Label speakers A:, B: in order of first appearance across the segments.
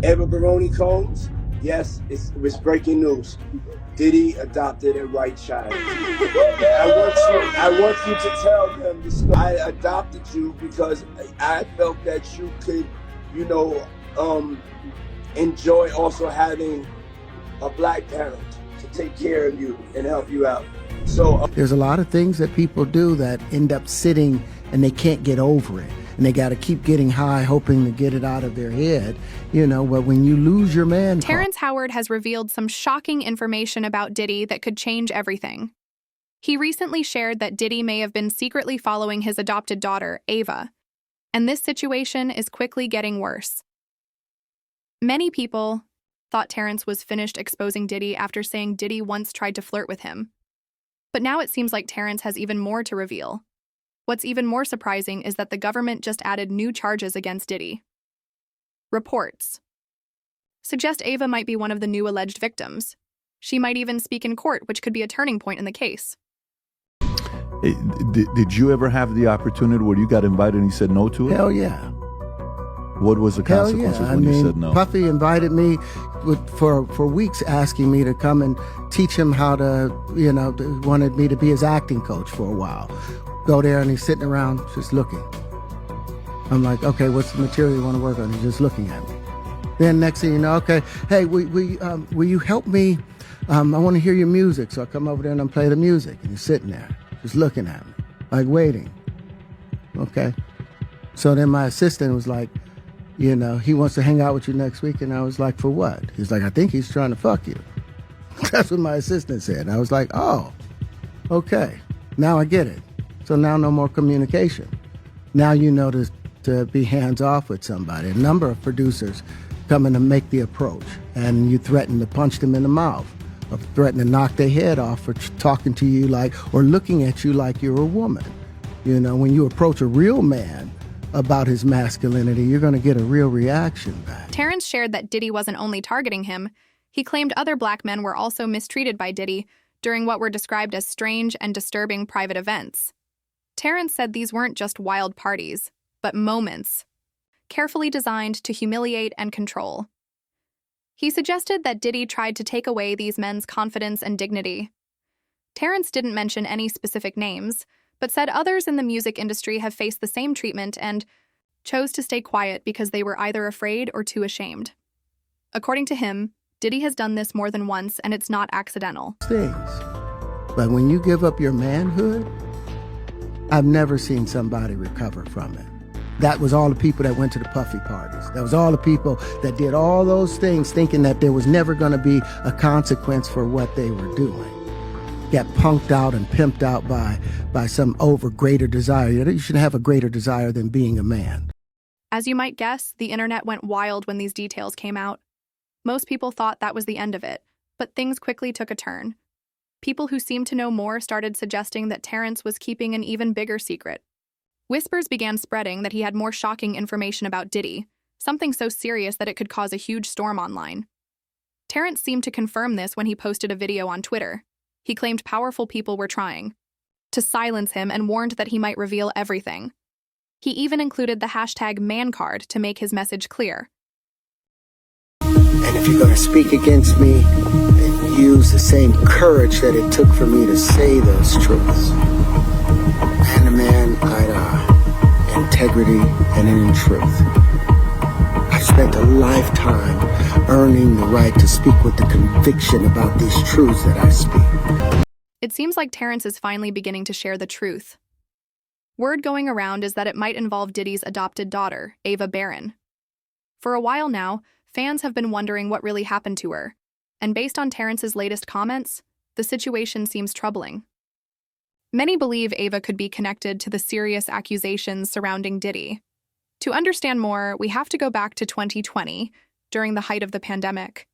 A: Ava Baroni Combs, yes, it was breaking news. Diddy adopted a white child. I want you to tell them the story. I adopted you because I felt that you could, you know, enjoy also having a black parent to take care of you and help you out. So
B: there's a lot of things that people do that end up sitting and they can't get over it. And they got to keep getting high, hoping to get it out of their head, you know, but when you lose your man...
C: Terrence Howard has revealed some shocking information about Diddy that could change everything. He recently shared that Diddy may have been secretly following his adopted daughter, Ava, and this situation is quickly getting worse. Many people thought Terrence was finished exposing Diddy after saying Diddy once tried to flirt with him. But now it seems like Terrence has even more to reveal. What's even more surprising is that the government just added new charges against Diddy. Reports suggest Ava might be one of the new alleged victims. She might even speak in court, which could be a turning point in the case.
D: Hey, did you ever have the opportunity where you got invited and you said no to it?
B: Hell yeah.
D: What was the consequences when you said no?
B: Puffy invited me for weeks, asking me to come and teach him how to, you know, wanted me to be his acting coach for a while. Go there and he's sitting around just looking. I'm like, okay, what's the material you want to work on? He's just looking at me. Then next thing you know, okay, hey, will you help me? I want to hear your music. So I come over there and I play the music. And he's sitting there just looking at me, like waiting. Okay. So then my assistant was like, you know, he wants to hang out with you next week. And I was like, for what? He's like, I think he's trying to fuck you. That's what my assistant said. And I was like, oh, okay. Now I get it. So now no more communication. Now you know to be hands-off with somebody. A number of producers come in to make the approach, and you threaten to punch them in the mouth, or threaten to knock their head off for talking to you like, or looking at you like you're a woman. You know, when you approach a real man about his masculinity, you're going to get a real reaction back.
C: Terrence shared that Diddy wasn't only targeting him. He claimed other black men were also mistreated by Diddy during what were described as strange and disturbing private events. Terrence said these weren't just wild parties, but moments, carefully designed to humiliate and control. He suggested that Diddy tried to take away these men's confidence and dignity. Terrence didn't mention any specific names, but said others in the music industry have faced the same treatment and chose to stay quiet because they were either afraid or too ashamed. According to him, Diddy has done this more than once, and it's not accidental.
B: Things. But when you give up your manhood, I've never seen somebody recover from it. That was all the people that went to the Puffy parties. That was all the people that did all those things thinking that there was never going to be a consequence for what they were doing. Got punked out and pimped out by some greater desire. You should have a greater desire than being a man.
C: As you might guess, the internet went wild when these details came out. Most people thought that was the end of it, but things quickly took a turn. People who seemed to know more started suggesting that Terrence was keeping an even bigger secret. Whispers began spreading that he had more shocking information about Diddy, something so serious that it could cause a huge storm online. Terrence seemed to confirm this when he posted a video on Twitter. He claimed powerful people were trying to silence him and warned that he might reveal everything. He even included the hashtag #ManCard to make his message clear.
B: And if you're going to speak against me, then use the same courage that it took for me to say those truths. Man to man, eye to eye, integrity and in truth. I've spent a lifetime earning the right to speak with the conviction about these truths that I speak.
C: It seems like Terrence is finally beginning to share the truth. Word going around is that it might involve Diddy's adopted daughter, Ava Barron. For a while now, fans have been wondering what really happened to her, and based on Terrence's latest comments, the situation seems troubling. Many believe Ava could be connected to the serious accusations surrounding Diddy. To understand more, we have to go back to 2020, during the height of the pandemic,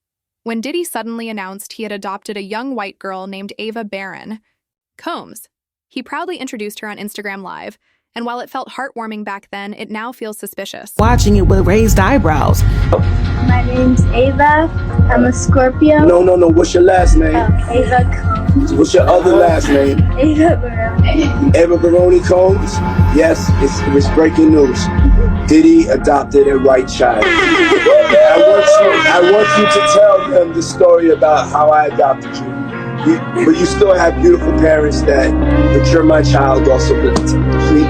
C: when Diddy suddenly announced he had adopted a young white girl named Ava Barron Combs. He proudly introduced her on Instagram Live, and while it felt heartwarming back then, it now feels suspicious.
E: Watching it with raised eyebrows.
F: My name's Ava. I'm a Scorpio.
A: No. What's your last name?
F: Ava Combs.
A: What's your other last name?
F: Ava Baroni.
A: Ava Baroni Combs? Yes, it was breaking news. Diddy adopted a white child. I want you to tell them the story about how I adopted you. But you still have beautiful parents that you're my child also. But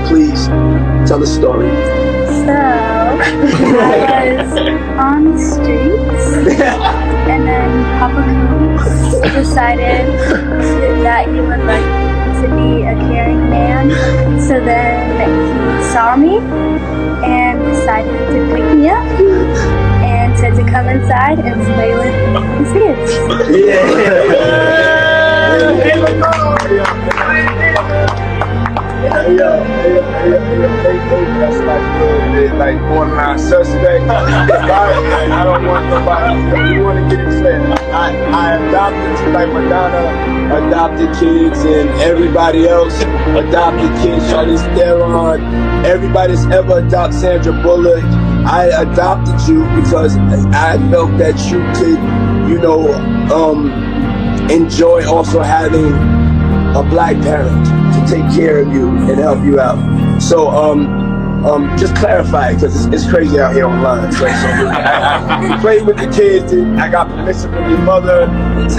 A: please tell the story.
F: So, I was on the streets, and then Papa Combs decided that he would like to be a caring man. So then he saw me and decided to pick me up and said to come inside and play with his kids.
A: That's like borderline suspect. I don't want nobody. You want to get it said. I adopted you like Madonna adopted kids and everybody else adopted kids. Charlize Theron, everybody that's ever adopted Sandra Bullock. I adopted you because I felt that you could, enjoy also having a black parent to take care of you and help you out. So just clarify it because it's crazy out here online. So I played with the kids and I got permission from your mother.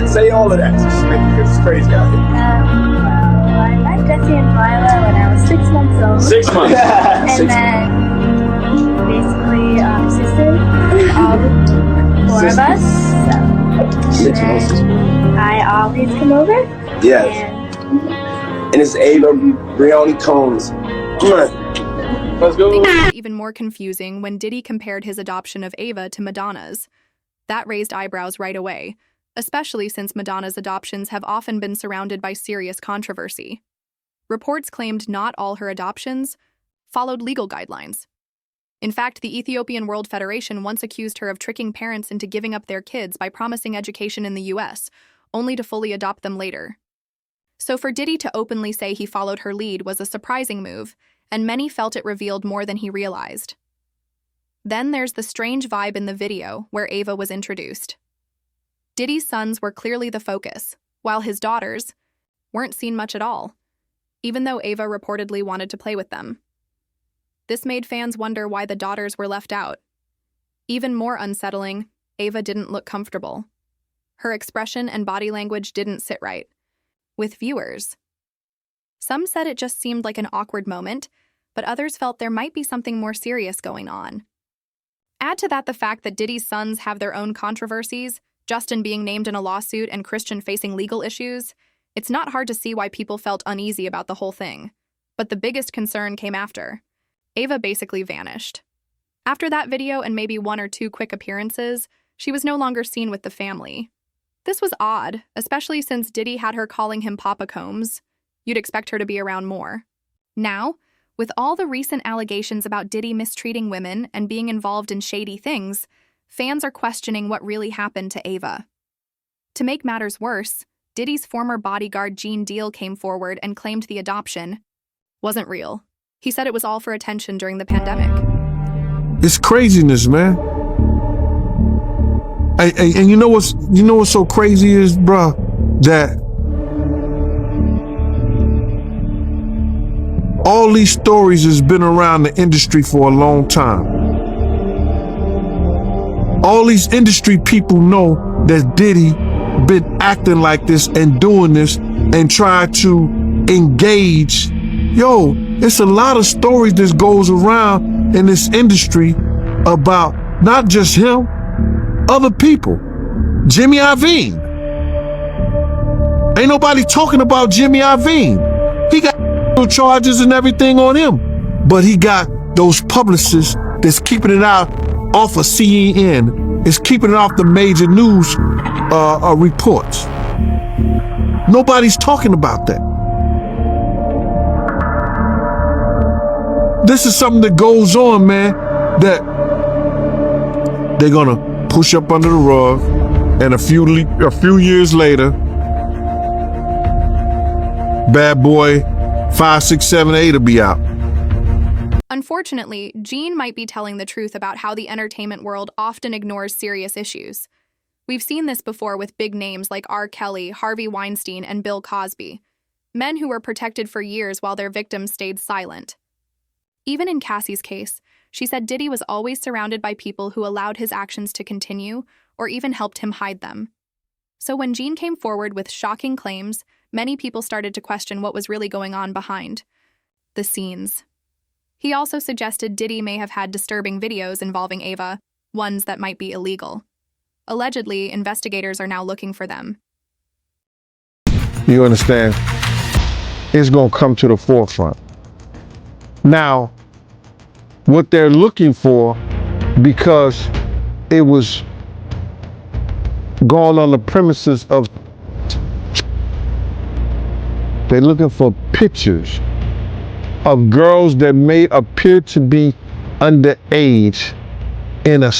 A: Say all of that because it's crazy out here.
F: I met Jesse and Lila when I was 6 months old.
A: 6 months.
F: And then basically sisters, all 4 of us. So,
A: 6 months.
F: I always come over.
A: Yes. And it's Ava Brioni Combs. Let's go.
C: Things got even more confusing when Diddy compared his adoption of Ava to Madonna's. That raised eyebrows right away, especially since Madonna's adoptions have often been surrounded by serious controversy. Reports claimed not all her adoptions followed legal guidelines. In fact, the Ethiopian World Federation once accused her of tricking parents into giving up their kids by promising education in the US, only to fully adopt them later. So for Diddy to openly say he followed her lead was a surprising move, and many felt it revealed more than he realized. Then there's the strange vibe in the video where Ava was introduced. Diddy's sons were clearly the focus, while his daughters weren't seen much at all, even though Ava reportedly wanted to play with them. This made fans wonder why the daughters were left out. Even more unsettling, Ava didn't look comfortable. Her expression and body language didn't sit right with viewers. Some said it just seemed like an awkward moment, but others felt there might be something more serious going on. Add to that the fact that Diddy's sons have their own controversies, Justin being named in a lawsuit and Christian facing legal issues. It's not hard to see why people felt uneasy about the whole thing. But the biggest concern came after. Ava basically vanished. After that video and maybe 1 or 2 quick appearances, she was no longer seen with the family. This was odd, especially since Diddy had her calling him Papa Combs. You'd expect her to be around more. Now, with all the recent allegations about Diddy mistreating women and being involved in shady things, fans are questioning what really happened to Ava. To make matters worse, Diddy's former bodyguard Gene Deal came forward and claimed the adoption wasn't real. He said it was all for attention during the pandemic.
G: It's craziness, man. And you know what's so crazy is, bruh, that all these stories has been around the industry for a long time. All these industry people know that Diddy been acting like this and doing this and try to engage. Yo, it's a lot of stories that goes around in this industry about not just him, other people. Jimmy Iovine. Ain't nobody talking about Jimmy Iovine. He got charges and everything on him, but he got those publicists that's keeping it out off of CNN. It's keeping it off the major news reports. Nobody's talking about that. This is something that goes on, man, that they're gonna push up under the rug, and a few years later, Bad Boy 5, 6, 7, 8 will be out.
C: Unfortunately, Gene might be telling the truth about how the entertainment world often ignores serious issues. We've seen this before with big names like R. Kelly, Harvey Weinstein, and Bill Cosby, men who were protected for years while their victims stayed silent. Even in Cassie's case, She said Diddy was always surrounded by people who allowed his actions to continue or even helped him hide them. So when Jean came forward with shocking claims, many people started to question what was really going on behind the scenes. He also suggested Diddy may have had disturbing videos involving Ava, ones that might be illegal. Allegedly, investigators are now looking for them.
G: You understand? It's going to come to the forefront. Now, what they're looking for, because it was going on the premises of, they're looking for pictures of girls that may appear to be underage in a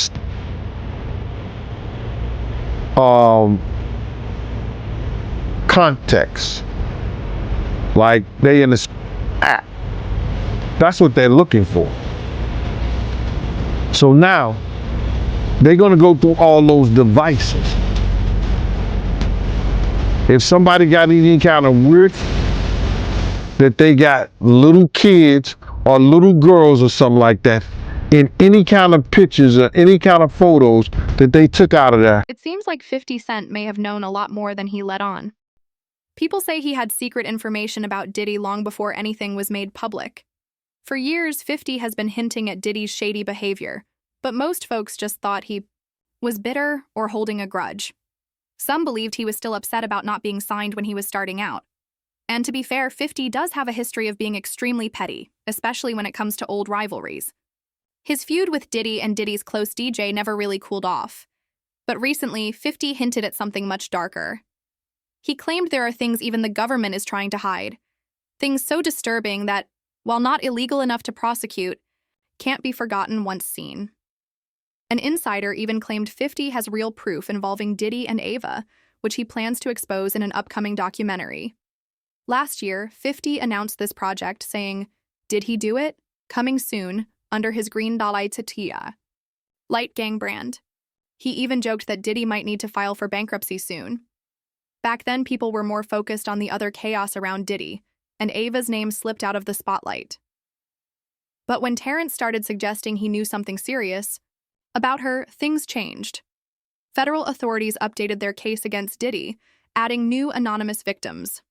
G: context, like they in a act. That's what they're looking for. So now they're going to go through all those devices. If somebody got any kind of weird that they got little kids or little girls or something like that in any kind of pictures or any kind of photos that they took out of there.
C: It seems like 50 Cent may have known a lot more than he let on. People say he had secret information about Diddy long before anything was made public. For years, 50 has been hinting at Diddy's shady behavior, but most folks just thought he was bitter or holding a grudge. Some believed he was still upset about not being signed when he was starting out. And to be fair, 50 does have a history of being extremely petty, especially when it comes to old rivalries. His feud with Diddy and Diddy's close DJ never really cooled off. But recently, 50 hinted at something much darker. He claimed there are things even the government is trying to hide. Things so disturbing that, while not illegal enough to prosecute, can't be forgotten once seen. An insider even claimed 50 has real proof involving Diddy and Ava, which he plans to expose in an upcoming documentary. Last year, 50 announced this project, saying, "Did he do it? Coming soon," under his Green Dalai Tatia Light Gang brand. He even joked that Diddy might need to file for bankruptcy soon. Back then, people were more focused on the other chaos around Diddy, and Ava's name slipped out of the spotlight. But when Terrence started suggesting he knew something serious about her, things changed. Federal authorities updated their case against Diddy, adding new anonymous victims.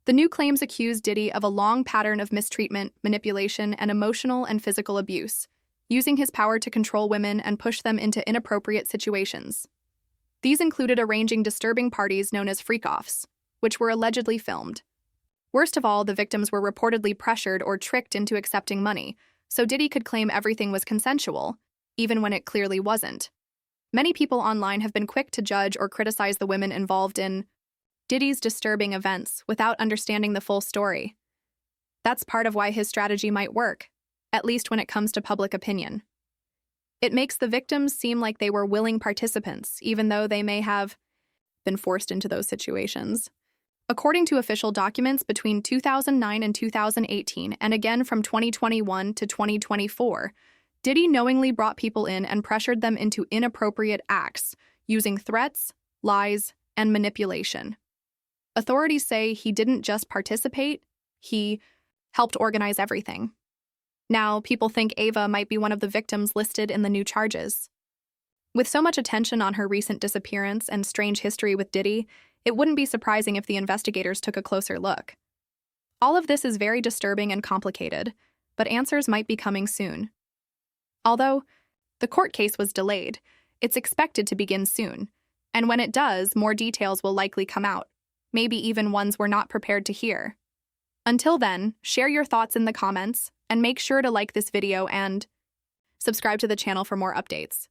C: The new claims accuse Diddy of a long pattern of mistreatment, manipulation, and emotional and physical abuse, using his power to control women and push them into inappropriate situations. These included arranging disturbing parties known as freak-offs, which were allegedly filmed. Worst of all, the victims were reportedly pressured or tricked into accepting money, so Diddy could claim everything was consensual, even when it clearly wasn't. Many people online have been quick to judge or criticize the women involved in Diddy's disturbing events without understanding the full story. That's part of why his strategy might work, at least when it comes to public opinion. It makes the victims seem like they were willing participants, even though they may have been forced into those situations. According to official documents between 2009 and 2018, and again from 2021 to 2024, Diddy knowingly brought people in and pressured them into inappropriate acts, using threats, lies, and manipulation. Authorities say he didn't just participate, he helped organize everything. Now, people think Ava might be one of the victims listed in the new charges. With so much attention on her recent disappearance and strange history with Diddy, it wouldn't be surprising if the investigators took a closer look. All of this is very disturbing and complicated, but answers might be coming soon. Although the court case was delayed, it's expected to begin soon, and when it does, more details will likely come out, maybe even ones we're not prepared to hear. Until then, share your thoughts in the comments, and make sure to like this video and subscribe to the channel for more updates.